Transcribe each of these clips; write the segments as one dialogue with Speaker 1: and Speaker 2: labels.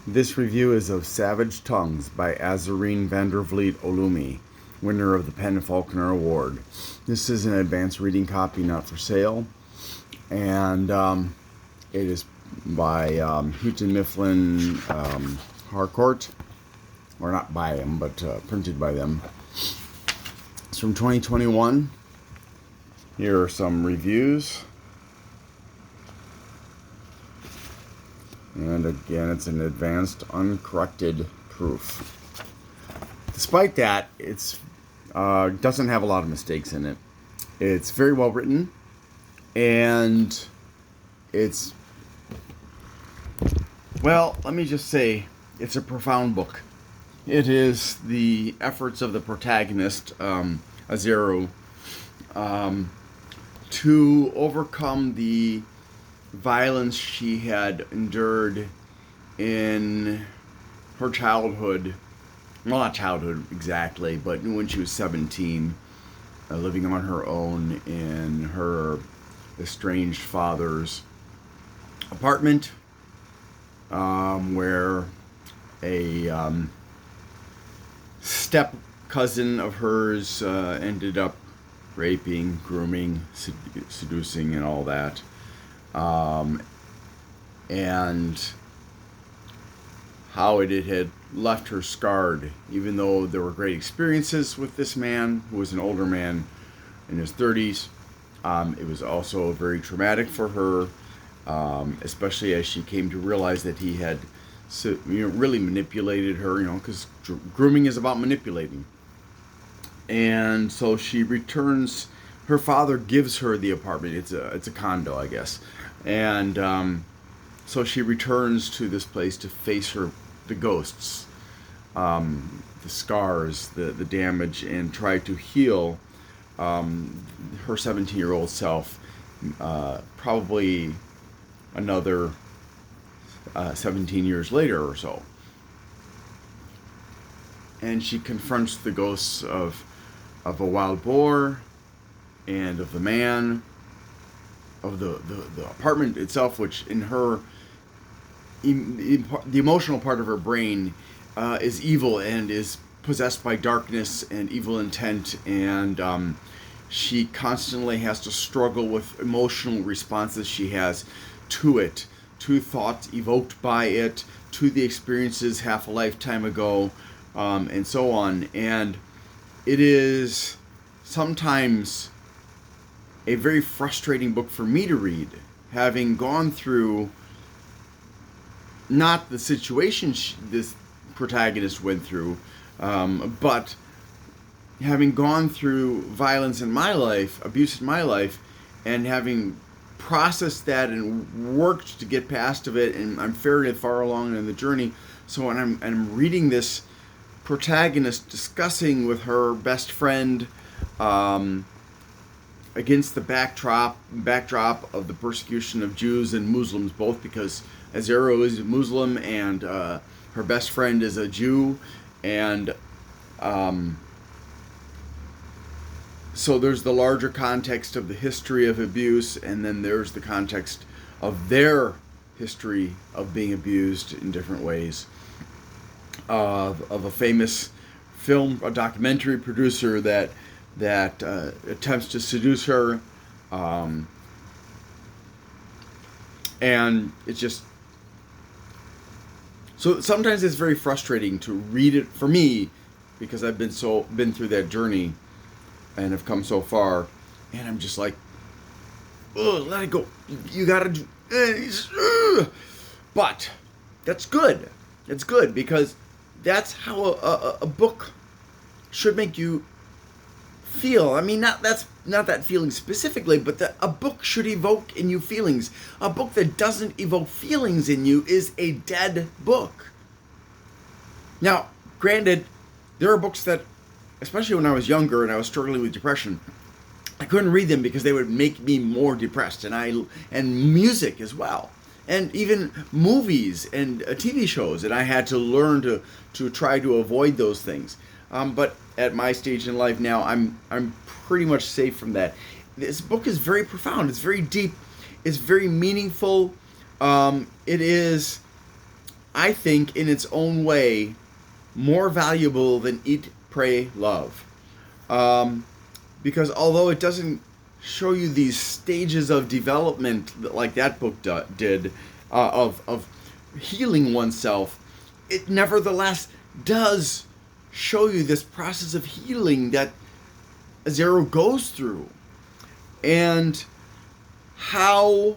Speaker 1: This review is of Savage Tongues by Azareen Vliet Oloomi, winner of the Penn Faulkner Award. This is an advanced reading copy, not for sale, and it is by Houghton Mifflin Harcourt, or not by them, but printed by them. It's from 2021. Here are some reviews. And again, it's an advanced, uncorrected proof. Despite that, it's doesn't have a lot of mistakes in it. It's very well written, and it's, well, let me just say, it's a profound book. It is the efforts of the protagonist, Azareen, to overcome the violence she had endured in her childhood. Well, not childhood exactly, but when she was 17, living on her own in her estranged father's apartment, where a step cousin of hers ended up raping, grooming, seducing, and all that. And how it had left her scarred, even though there were great experiences with this man, who was an older man in his 30s. It was also very traumatic for her, especially as she came to realize that he had really manipulated her, because grooming is about manipulating. And so she returns. Her father gives her the apartment. It's a condo, I guess. And so she returns to this place to face the ghosts, the scars, the damage, and try to heal her 17-year-old self. Probably another 17 years later or so. And she confronts the ghosts of a wild boar, and of the man, of the apartment itself, which in her, the emotional part of her brain is evil and is possessed by darkness and evil intent, and she constantly has to struggle with emotional responses she has to it, to thoughts evoked by it, to the experiences half a lifetime ago, and so on. And it is sometimes a very frustrating book for me to read, having gone through not the situation this protagonist went through, but having gone through violence in my life, abuse in my life, and having processed that and worked to get past of it, and I'm fairly far along in the journey. So when I'm reading this protagonist discussing with her best friend, against the backdrop of the persecution of Jews and Muslims, both because Azareen is a Muslim and her best friend is a Jew, and so there's the larger context of the history of abuse, and then there's the context of their history of being abused in different ways, of a famous a documentary producer that attempts to seduce her, and it's just, so sometimes it's very frustrating to read it for me, because I've been through that journey and have come so far, and I'm just like, oh, let it go. You gotta do, but that's good. It's good because that's how a book should make you feel. I mean, not that feeling specifically, but a book should evoke in you feelings. A book that doesn't evoke feelings in you is a dead book. Now, granted, there are books that, especially when I was younger and I was struggling with depression, I couldn't read them because they would make me more depressed, and music as well, and even movies and TV shows, and I had to learn to try to avoid those things. But at my stage in life now, I'm pretty much safe from that. This book is very profound. It's very deep. It's very meaningful. It is I think, in its own way, more valuable than Eat, Pray, Love. Because although it doesn't show you these stages of development like that book did, of healing oneself, it nevertheless does show you this process of healing that Zero goes through, and how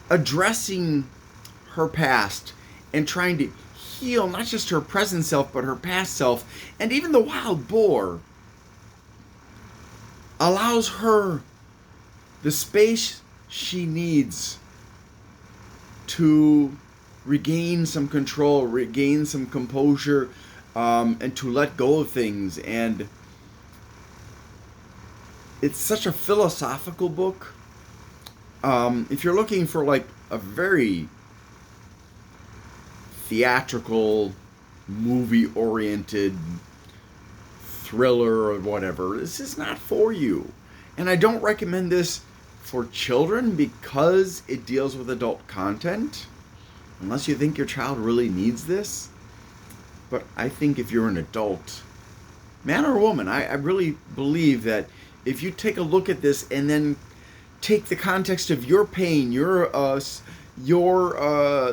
Speaker 1: addressing her past and trying to heal not just her present self but her past self, and even the wild boar, allows her the space she needs to regain some control, regain some composure, and to let go of things. And it's such a philosophical book. If you're looking for like a very theatrical, movie-oriented thriller or whatever, this is not for you. And I don't recommend this for children because it deals with adult content, unless you think your child really needs this. But I think if you're an adult, man or woman, I really believe that if you take a look at this and then take the context of your pain, the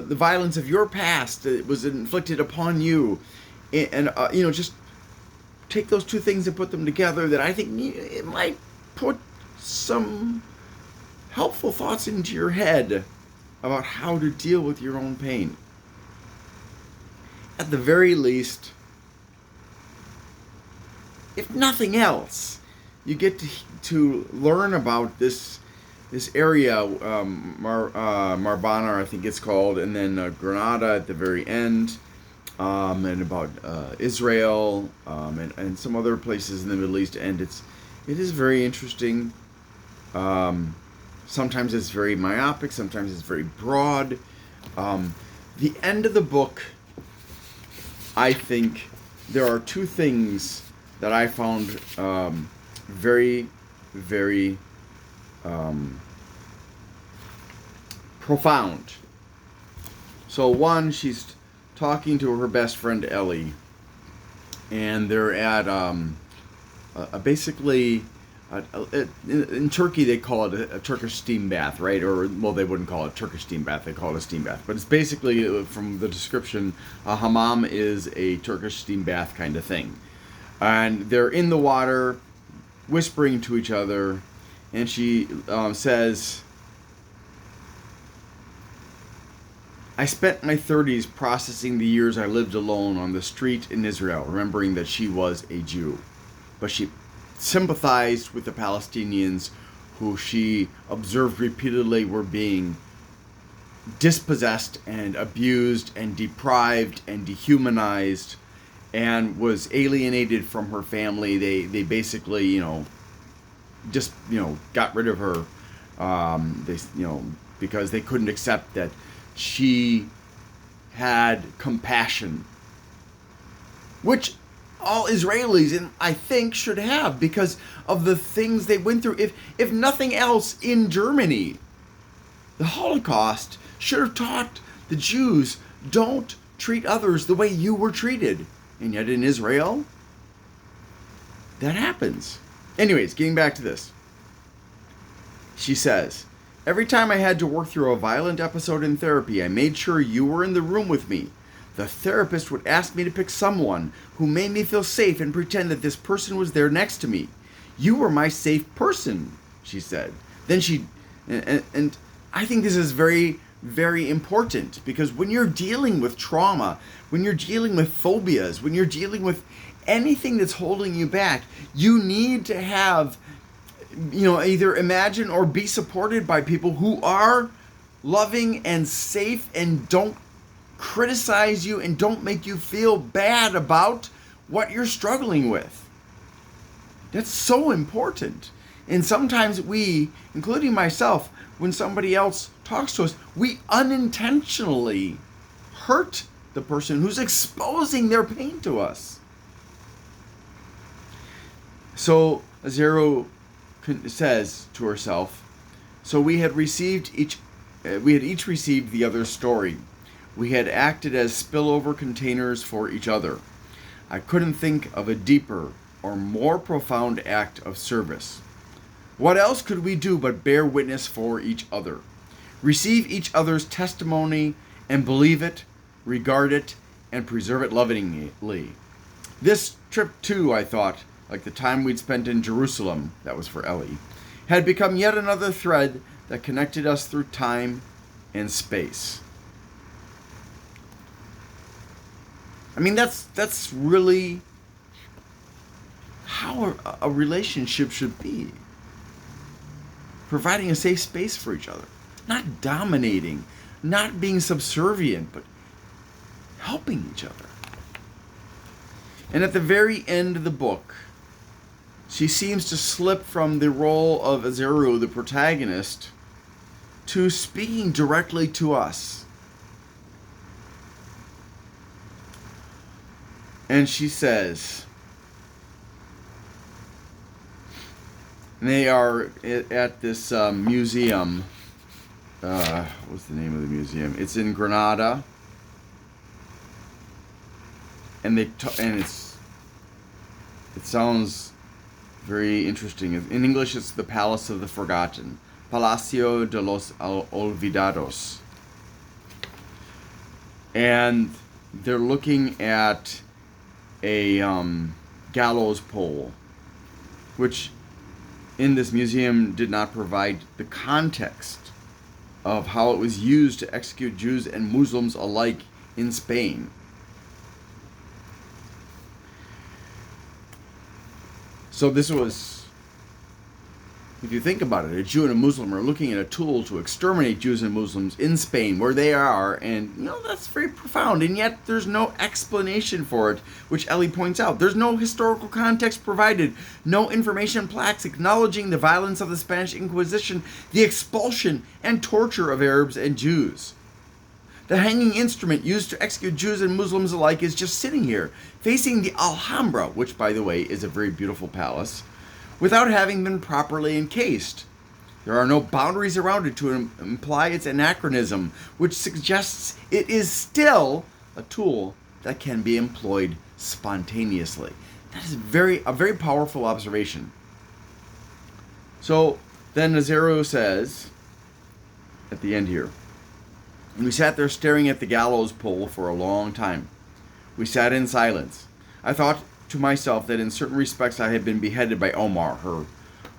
Speaker 1: violence of your past that was inflicted upon you, and just take those two things and put them together, that I think it might put some helpful thoughts into your head about how to deal with your own pain. At the very least, if nothing else, you get to learn about this area, Marbana, I think it's called, and then Granada at the very end, and about Israel, and some other places in the Middle East. And it is very interesting. Sometimes it's very myopic, sometimes it's very broad. The end of the book, I think there are two things that I found very, very profound. So one, she's talking to her best friend Ellie, and they're at basically in Turkey they call it a Turkish steam bath, right? Or, well, they wouldn't call it Turkish steam bath, they call it a steam bath. But it's basically, from the description, a hammam is a Turkish steam bath kind of thing. And they're in the water, whispering to each other, and she says, I spent my 30s processing the years I lived alone on the street in Israel, remembering that she was a Jew. But she sympathized with the Palestinians who she observed repeatedly were being dispossessed and abused and deprived and dehumanized, and was alienated from her family. They basically, just, got rid of her, because they couldn't accept that she had compassion, which all Israelis, and I think, should have, because of the things they went through. If nothing else, in Germany, the Holocaust should have taught the Jews, don't treat others the way you were treated. And yet in Israel, that happens. Anyways, getting back to this. She says, every time I had to work through a violent episode in therapy, I made sure you were in the room with me. The therapist would ask me to pick someone who made me feel safe and pretend that this person was there next to me. You were my safe person, she said. Then and I think this is very, very important, because when you're dealing with trauma, when you're dealing with phobias, when you're dealing with anything that's holding you back, you need to have, either imagine or be supported by people who are loving and safe and don't criticize you and don't make you feel bad about what you're struggling with. That's so important. And sometimes we, including myself, when somebody else talks to us, we unintentionally hurt the person who's exposing their pain to us. So Zero says to herself, so we had each received the other's story. We had acted as spillover containers for each other. I couldn't think of a deeper or more profound act of service. What else could we do but bear witness for each other? Receive each other's testimony and believe it, regard it, and preserve it lovingly. This trip, too, I thought, like the time we'd spent in Jerusalem, that was for Ellie, had become yet another thread that connected us through time and space. I mean, that's really how a relationship should be. Providing a safe space for each other. Not dominating, not being subservient, but helping each other. And at the very end of the book, she seems to slip from the role of Azareen, the protagonist, to speaking directly to us. And she says, they are at this museum. What's the name of the museum? It's in Granada, and it sounds very interesting. In English, it's the Palace of the Forgotten, Palacio de los Olvidados, and they're looking at a gallows pole, which in this museum did not provide the context of how it was used to execute Jews and Muslims alike in Spain. So this was, if you think about it, a Jew and a Muslim are looking at a tool to exterminate Jews and Muslims in Spain, where they are, and that's very profound, and yet there's no explanation for it, which Ellie points out. There's no historical context provided, no information plaques acknowledging the violence of the Spanish Inquisition, the expulsion and torture of Arabs and Jews. The hanging instrument used to execute Jews and Muslims alike is just sitting here, facing the Alhambra, which, by the way, is a very beautiful palace, without having been properly encased. There are no boundaries around it to imply its anachronism, which suggests it is still a tool that can be employed spontaneously. That is a very powerful observation. So then Azareen says, at the end here, we sat there staring at the gallows pole for a long time. We sat in silence. I thought to myself that in certain respects I had been beheaded by Omar,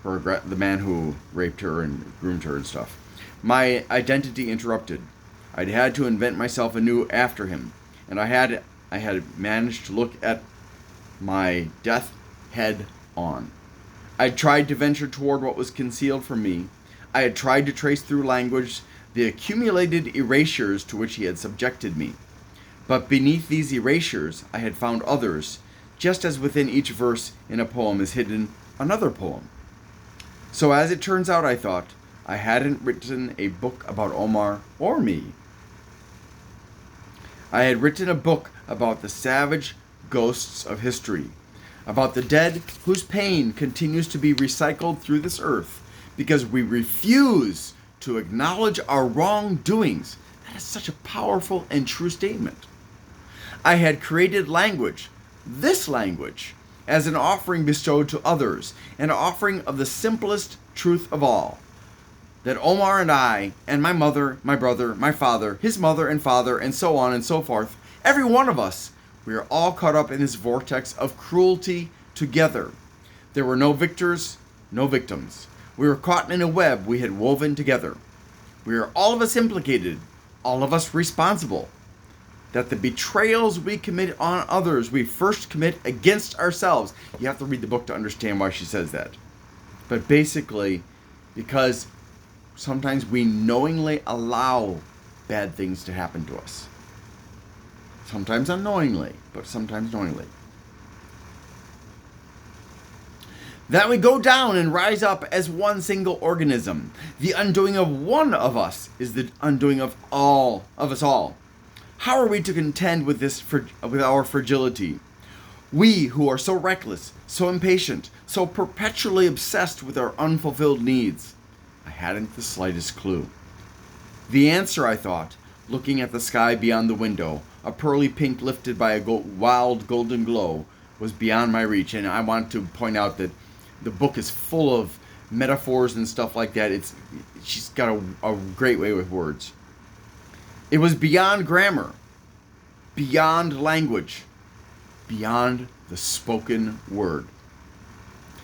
Speaker 1: the man who raped her and groomed her and stuff. My identity interrupted. I'd had to invent myself anew after him, and I had managed to look at my death head on. I'd tried to venture toward what was concealed from me. I had tried to trace through language the accumulated erasures to which he had subjected me. But beneath these erasures I had found others, just as within each verse in a poem is hidden another poem. So as it turns out, I thought, I hadn't written a book about Omar or me. I had written a book about the savage ghosts of history, about the dead whose pain continues to be recycled through this earth because we refuse to acknowledge our wrongdoings. That is such a powerful and true statement. I had created language, this language, as an offering bestowed to others, an offering of the simplest truth of all, that Omar and I, and my mother, my brother, my father, his mother and father, and so on and so forth, every one of us, we are all caught up in this vortex of cruelty together. There were no victors, no victims. We were caught in a web we had woven together. We are all of us implicated, all of us responsible. That the betrayals we commit on others, we first commit against ourselves. You have to read the book to understand why she says that. But basically, because sometimes we knowingly allow bad things to happen to us. Sometimes unknowingly, but sometimes knowingly. That we go down and rise up as one single organism. The undoing of one of us is the undoing of all of us all. How are we to contend with with our fragility? We who are so reckless, so impatient, so perpetually obsessed with our unfulfilled needs. I hadn't the slightest clue. The answer, I thought, looking at the sky beyond the window. A pearly pink lifted by a wild golden glow was beyond my reach. And I want to point out that the book is full of metaphors and stuff like that. She's got a great way with words. It was beyond grammar, beyond language, beyond the spoken word.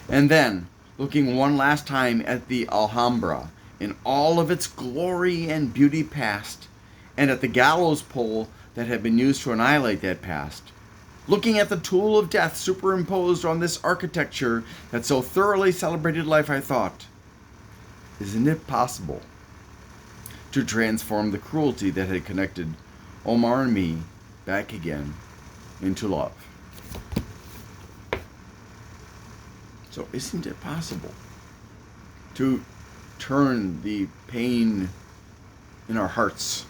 Speaker 1: And then, looking one last time at the Alhambra in all of its glory and beauty past, and at the gallows pole that had been used to annihilate that past, looking at the tool of death superimposed on this architecture that so thoroughly celebrated life, I thought, isn't it possible to transform the cruelty that had connected Omar and me back again into love? So isn't it possible to turn the pain in our hearts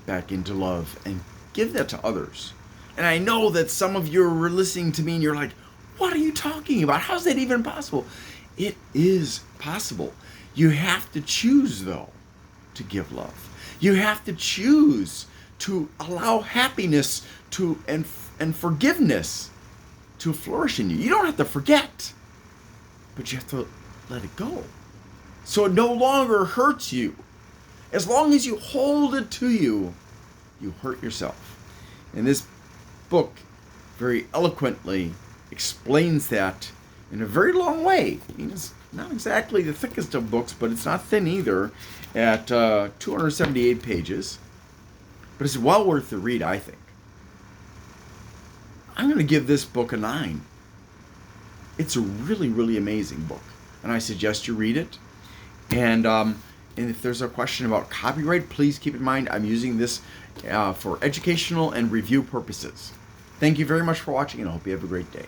Speaker 1: back into love and give that to others? And I know that some of you are listening to me and you're like, what are you talking about? How's that even possible? It is possible. You have to choose, though, to give love. You have to choose to allow happiness and forgiveness to flourish in you. You don't have to forget, but you have to let it go. So it no longer hurts you. As long as you hold it to you, you hurt yourself. And this book very eloquently explains that in a very long way. It's not exactly the thickest of books, but it's not thin either, at 278 pages. But it's well worth the read, I think. I'm going to give this book a 9. It's a really, really amazing book, and I suggest you read it. And if there's a question about copyright, please keep in mind I'm using this for educational and review purposes. Thank you very much for watching, and I hope you have a great day.